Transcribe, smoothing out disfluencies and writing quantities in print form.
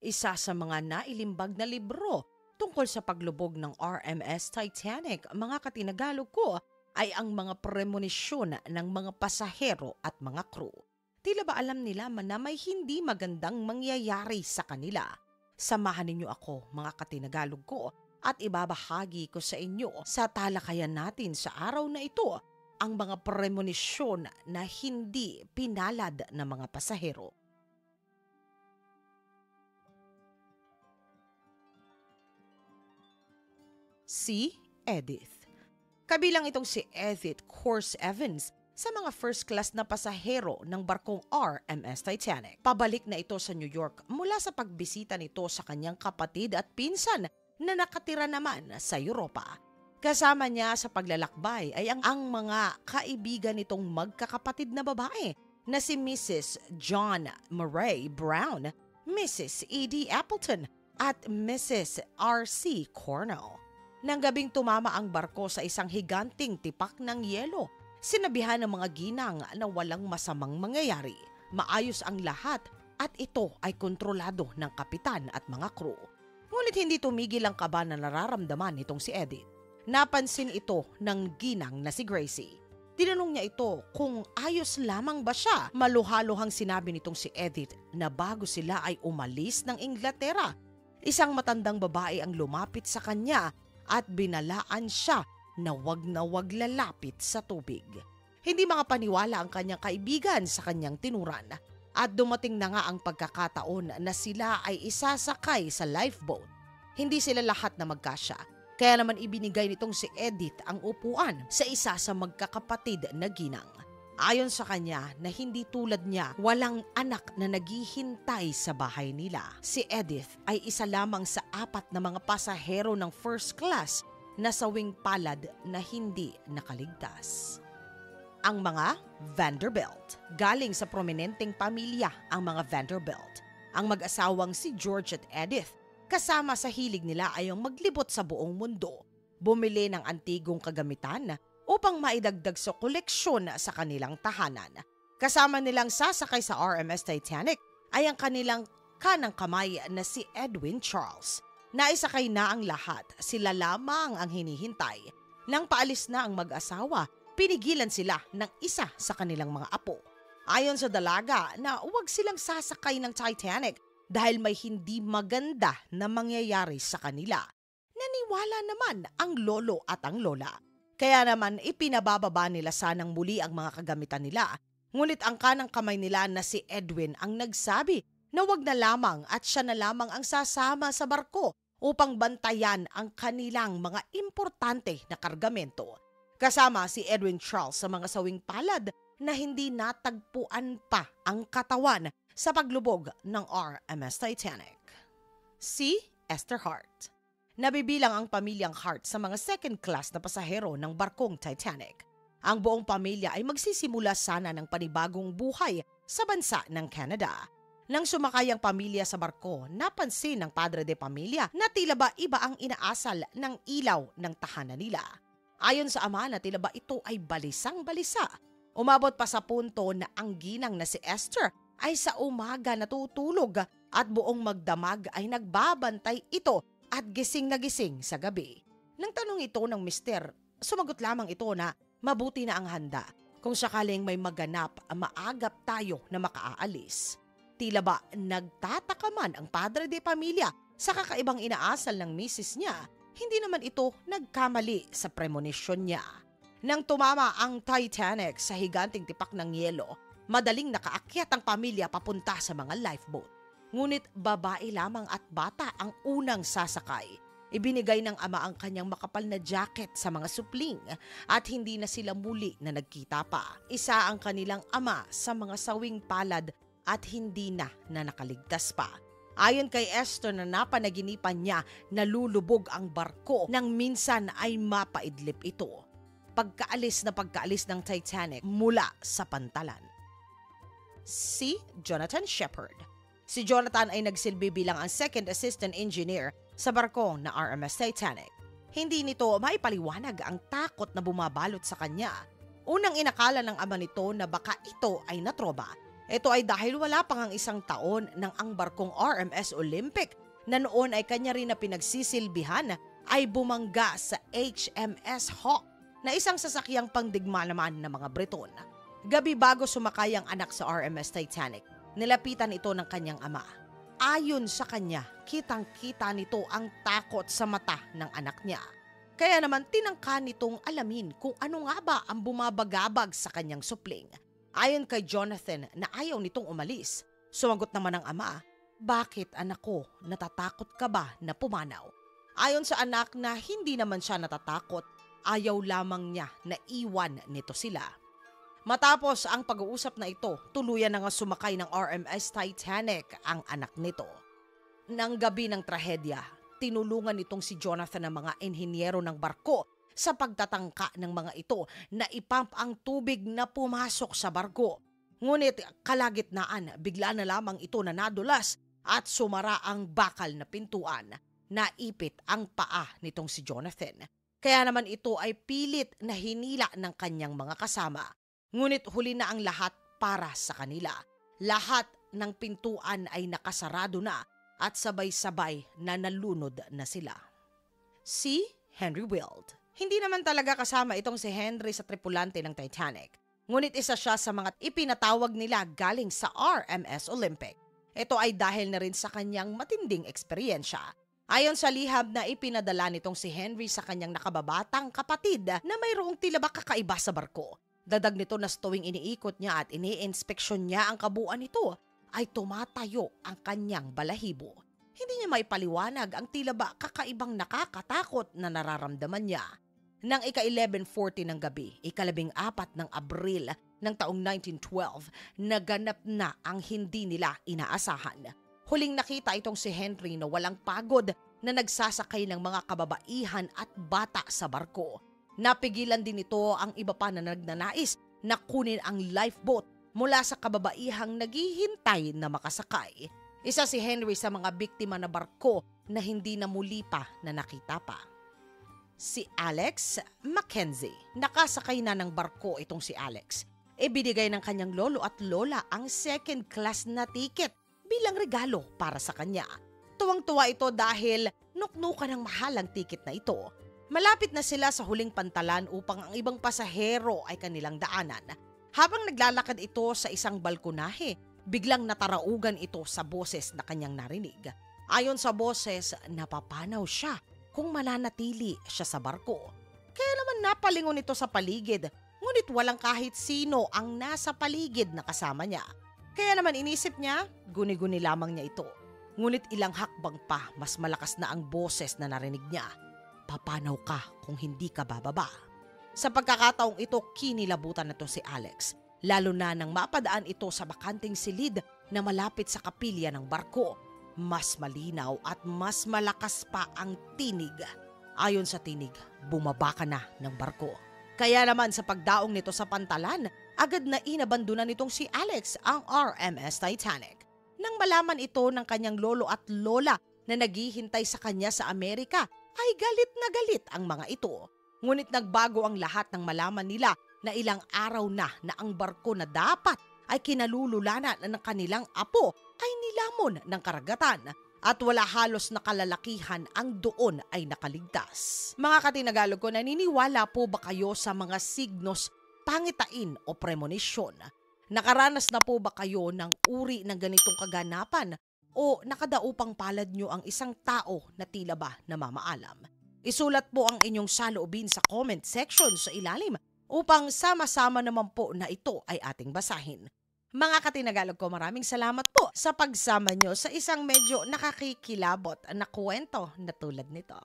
Isa sa mga nailimbag na libro tungkol sa paglubog ng RMS Titanic, mga katinagalog ko, ay ang mga premonisyon ng mga pasahero at mga crew. Tila ba alam nila na may hindi magandang mangyayari sa kanila? Samahan ninyo ako, mga katinagalog ko, at ibabahagi ko sa inyo sa talakayan natin sa araw na ito ang mga premonisyon na hindi pinalad ng mga pasahero. Si Edith. Kabilang itong si Edith Corse Evans sa mga first class na pasahero ng barkong RMS Titanic. Pabalik na ito sa New York mula sa pagbisita nito sa kanyang kapatid at pinsan na nakatira naman sa Europa. Kasama niya sa paglalakbay ay ang mga kaibigan nitong magkakapatid na babae na si Mrs. John Murray Brown, Mrs. E.D. Appleton at Mrs. R.C. Cornell. Nang gabing tumama ang barko sa isang higanting tipak ng yelo, sinabihan ng mga ginang na walang masamang mangyayari. Maayos ang lahat at ito ay kontrolado ng kapitan at mga crew. Ngunit hindi tumigil ang kaba na nararamdaman nitong si Edith. Napansin ito ng ginang na si Gracie. Tinanong niya ito kung ayos lamang ba siya. Maluhaluhang sinabi nitong si Edith na bago sila ay umalis ng Inglaterra, isang matandang babae ang lumapit sa kanya at binalaan siya na wag lalapit sa tubig. Hindi makapaniwala ang kanyang kaibigan sa kanyang tinuran at dumating na nga ang pagkakataon na sila ay isasakay sa lifeboat. Hindi sila lahat na magkasya, kaya naman ibinigay nitong si Edith ang upuan sa isa sa magkakapatid na ginang. Ayon sa kanya na hindi tulad niya, walang anak na naghihintay sa bahay nila. Si Edith ay isa lamang sa 4 na mga pasahero ng first class na sawing palad na hindi nakaligtas. Ang mga Vanderbilt. Galing sa prominenteng pamilya ang mga Vanderbilt. Ang mag-asawang si George at Edith, kasama sa hilig nila ay ang maglibot sa buong mundo, bumili ng antigong kagamitan upang maidagdag sa koleksyon sa kanilang tahanan. Kasama nilang sasakay sa RMS Titanic ay ang kanilang kanang kamay na si Edwin Charles. Naisakay na ang lahat, sila lamang ang hinihintay. Nang paalis na ang mag-asawa, pinigilan sila ng isa sa kanilang mga apo. Ayon sa dalaga na huwag silang sasakay ng Titanic dahil may hindi maganda na mangyayari sa kanila. Naniwala naman ang lolo at ang lola. Kaya naman ipinabababa nila sanang muli ang mga kagamitan nila. Ngunit ang kanang kamay nila na si Edwin ang nagsabi na wag na lamang at siya na lamang ang sasama sa barko upang bantayan ang kanilang mga importante na kargamento. Kasama si Edwin Charles sa mga sawing palad na hindi natagpuan pa ang katawan sa paglubog ng RMS Titanic. Si Esther Hart. Nabibilang ang pamilyang Hart sa mga second class na pasahero ng barkong Titanic. Ang buong pamilya ay magsisimula sana ng panibagong buhay sa bansa ng Canada. Nang sumakay ang pamilya sa barko, napansin ng padre de pamilya na tila ba iba ang inaasal ng ilaw ng tahanan nila. Ayon sa ama na tila ba ito ay balisang-balisa. Umabot pa sa punto na ang ginang na si Esther ay sa umaga natutulog at buong magdamag ay nagbabantay ito at gising na gising sa gabi. Nang tanong ito ng mister, sumagot lamang ito na mabuti na ang handa. Kung sakaling may maganap, maagap tayo na makaalis. Tila ba nagtataka man ang padre de pamilya sa kakaibang inaasal ng misis niya, hindi naman ito nagkamali sa premonisyon niya. Nang tumama ang Titanic sa higanting tipak ng yelo, madaling nakaakyat ang pamilya papunta sa mga lifeboat. Ngunit babae lamang at bata ang unang sasakay. Ibinigay ng ama ang kanyang makapal na jacket sa mga supling at hindi na sila muli na nagkita pa. Isa ang kanilang ama sa mga sawing palad at hindi na nakaligtas pa. Ayon kay Esther na napanaginipan niya na lulubog ang barko nang minsan ay mapaidlip ito. Pagkaalis ng Titanic mula sa pantalan. Si Jonathan Shepard. Si Jonathan ay nagsilbi bilang ang second assistant engineer sa barko na RMS Titanic. Hindi nito maipaliwanag ang takot na bumabalot sa kanya. Unang inakala ng ama nito na baka ito ay natroba Ito ay dahil wala pang ang isang taon nang ang barkong RMS Olympic na noon ay kanya rin na pinagsisilbihan ay bumangga sa HMS Hawke na isang sasakyang pangdigma naman ng mga Briton. Gabi bago sumakay ang anak sa RMS Titanic, nilapitan ito ng kanyang ama. Ayon sa kanya, kitang-kita nito ang takot sa mata ng anak niya. Kaya naman tinangka nitong alamin kung ano nga ba ang bumabagabag sa kanyang supling. Ayon kay Jonathan na ayaw nitong umalis, sumagot naman ng ama, "Bakit anak ko, natatakot ka ba na pumanaw?" Ayon sa anak na hindi naman siya natatakot, ayaw lamang niya na iwan nito sila. Matapos ang pag-uusap na ito, tuluyan na nga sumakay ng RMS Titanic ang anak nito. Nang gabi ng trahedya, tinulungan nitong si Jonathan ng mga inhinyero ng barko sa pagtatangka ng mga ito na ipump ang tubig na pumasok sa barko. Ngunit kalagitnaan, bigla na lamang ito na nadulas at sumara ang bakal na pintuan. Naipit ang paa nitong si Jonathan. Kaya naman ito ay pilit na hinila ng kanyang mga kasama. Ngunit huli na ang lahat para sa kanila. Lahat ng pintuan ay nakasarado na at sabay-sabay na nalunod na sila. Si Henry Wilde. Hindi naman talaga kasama itong si Henry sa tripulante ng Titanic. Ngunit isa siya sa mga ipinatawag nila galing sa RMS Olympic. Ito ay dahil na rin sa kanyang matinding eksperyensya. Ayon sa liham na ipinadala nitong si Henry sa kanyang nakababatang kapatid na mayroong tila ba kakaiba sa barko. Dadag nito na tuwing iniikot niya at ini-inspeksyon niya ang kabuuan nito, ay tumatayo ang kanyang balahibo. Hindi niya maipaliwanag ang tila ba kakaibang nakakatakot na nararamdaman niya. Nang ika-11:40 ng gabi, ika-14 ng Abril ng taong 1912, naganap na ang hindi nila inaasahan. Huling nakita itong si Henry na walang pagod na nagsasakay ng mga kababaihan at bata sa barko. Napigilan din ito ang iba pa na nagnanais na kunin ang lifeboat mula sa kababaihang naghihintay na makasakay. Isa si Henry sa mga biktima na barko na hindi na muli pa na nakita pa. Si Alex Mackenzie. Nakasakay na ng barko itong si Alex. Ibinigay ng kanyang lolo at lola ang second class na ticket bilang regalo para sa kanya. Tuwang-tuwa ito dahil nuknukan ng mahalang ticket na ito. Malapit na sila sa huling pantalan upang ang ibang pasahero ay kanilang daanan. Habang naglalakad ito sa isang balkonahe, biglang nataraugan ito sa boses na kanyang narinig. Ayon sa boses, napapanaw siya kung mananatili siya sa barko. Kaya naman napalingon ito sa paligid, ngunit walang kahit sino ang nasa paligid na kasama niya. Kaya naman inisip niya, guni-guni lamang niya ito. Ngunit ilang hakbang pa, mas malakas na ang boses na narinig niya. Papanaw ka kung hindi ka bababa. Sa pagkakataong ito, kinilabutan na to si Alex, lalo na nang mapadaan ito sa bakanting silid na malapit sa kapilya ng barko. Mas malinaw at mas malakas pa ang tinig. Ayon sa tinig, bumaba ka na ng barko. Kaya naman sa pagdaong nito sa pantalan, agad na inabandunan nitong si Alex ang RMS Titanic. Nang malaman ito ng kanyang lolo at lola na naghihintay sa kanya sa Amerika, ay galit na galit ang mga ito. Ngunit nagbago ang lahat nang malaman nila na ilang araw na ang barko na dapat ay kinalululanan ng kanilang apo ay nilamon ng karagatan at wala halos na kalalakihan ang doon ay nakaligtas. Mga katinagalog ko, naniniwala po ba kayo sa mga signos, pangitain o premonisyon? Nakaranas na po ba kayo ng uri ng ganitong kaganapan o nakadaupang palad nyo ang isang tao na tila ba namamaalam? Isulat po ang inyong saloobin sa comment section sa ilalim upang sama-sama naman po na ito ay ating basahin. Mga katinagalog ko, maraming salamat po sa pagsama nyo sa isang medyo nakakikilabot na kwento na tulad nito.